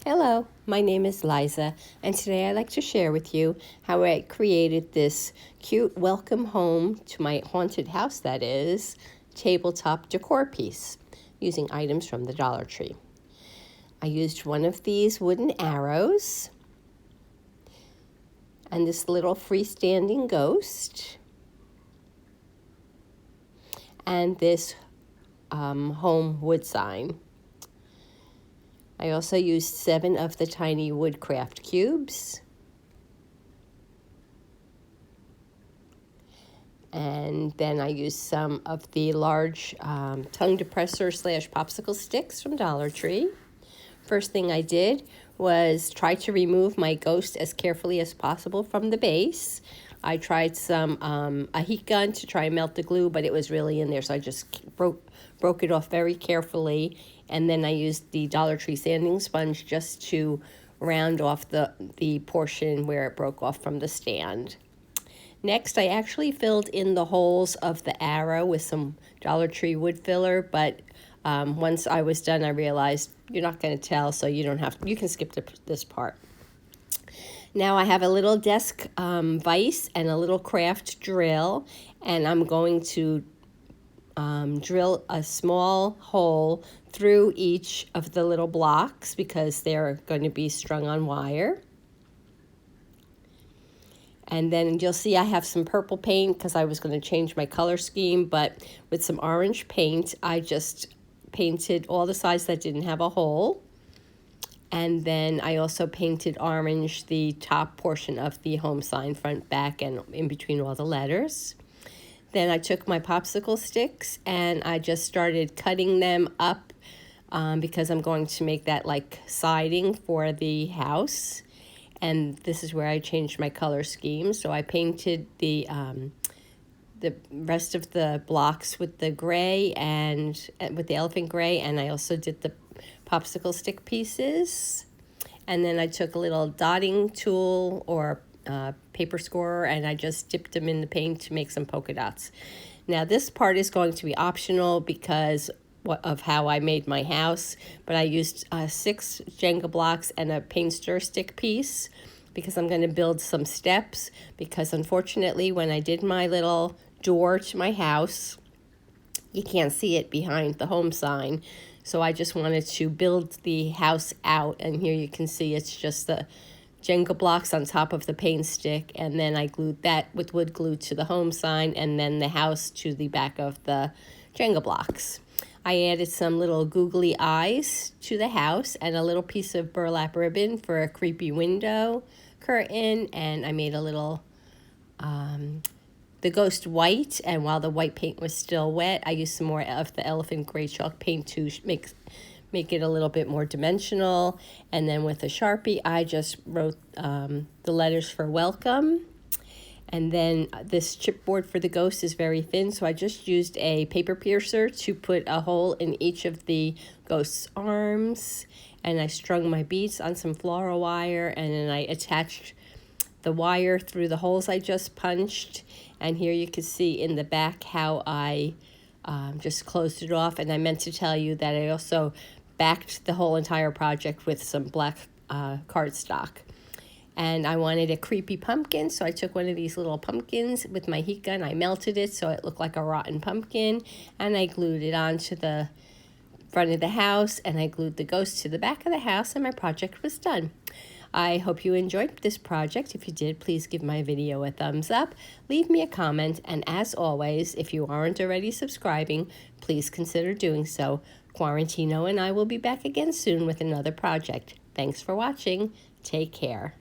Hello, my name is Liza, and today I'd like to share with you how I created this cute welcome home to my haunted house, that is, tabletop decor piece using items from the Dollar Tree. I used one of these wooden arrows and this little freestanding ghost and this home wood sign. I also used 7 of the tiny woodcraft cubes. And then I used some of the large tongue depressor / popsicle sticks from Dollar Tree. First thing I did was try to remove my ghost as carefully as possible from the base. I tried a heat gun to try and melt the glue, but it was really in there, so I just broke it off very carefully. And then I used the Dollar Tree sanding sponge just to round off the portion where it broke off from the stand. Next, I actually filled in the holes of the arrow with some Dollar Tree wood filler, but once I was done, I realized you're not going to tell, so you can skip this part. Now I have a little desk vise and a little craft drill, and I'm going to drill a small hole through each of the little blocks because they're going to be strung on wire. And then you'll see I have some purple paint because I was going to change my color scheme, but with some orange paint, I just painted all the sides that didn't have a hole. And then I also painted orange the top portion of the home sign, front, back, and in between all the letters. Then I took my popsicle sticks and I just started cutting them up because I'm going to make that like siding for the house. And this is where I changed my color scheme. So I painted the rest of the blocks with the gray and with the elephant gray, and I also did the popsicle stick pieces. And then I took a little dotting tool or paper scorer, and I just dipped them in the paint to make some polka dots. Now this part is going to be optional because of how I made my house, but I used 6 Jenga blocks and a paint stir stick piece because I'm going to build some steps, because unfortunately when I did my little door to my house, you can't see it behind the home sign. So I just wanted to build the house out, and here you can see it's just the Jenga blocks on top of the paint stick, and then I glued that with wood glue to the home sign, and then the house to the back of the Jenga blocks. I added some little googly eyes to the house and a little piece of burlap ribbon for a creepy window curtain, and I made a little the ghost white, and while the white paint was still wet, I used some more of the elephant gray chalk paint to make it a little bit more dimensional. And then with a Sharpie, I just wrote the letters for welcome. And then this chipboard for the ghost is very thin, so I just used a paper piercer to put a hole in each of the ghost's arms. And I strung my beads on some floral wire, and then I attached the wire through the holes I just punched. And here you can see in the back how I just closed it off. And I meant to tell you that I also backed the whole entire project with some black cardstock. And I wanted a creepy pumpkin, so I took one of these little pumpkins with my heat gun. I melted it so it looked like a rotten pumpkin, and I glued it onto the front of the house, and I glued the ghost to the back of the house, and my project was done. I hope you enjoyed this project. If you did, please give my video a thumbs up, leave me a comment, and as always, if you aren't already subscribing, please consider doing so. Quarantino and I will be back again soon with another project. Thanks for watching. Take care.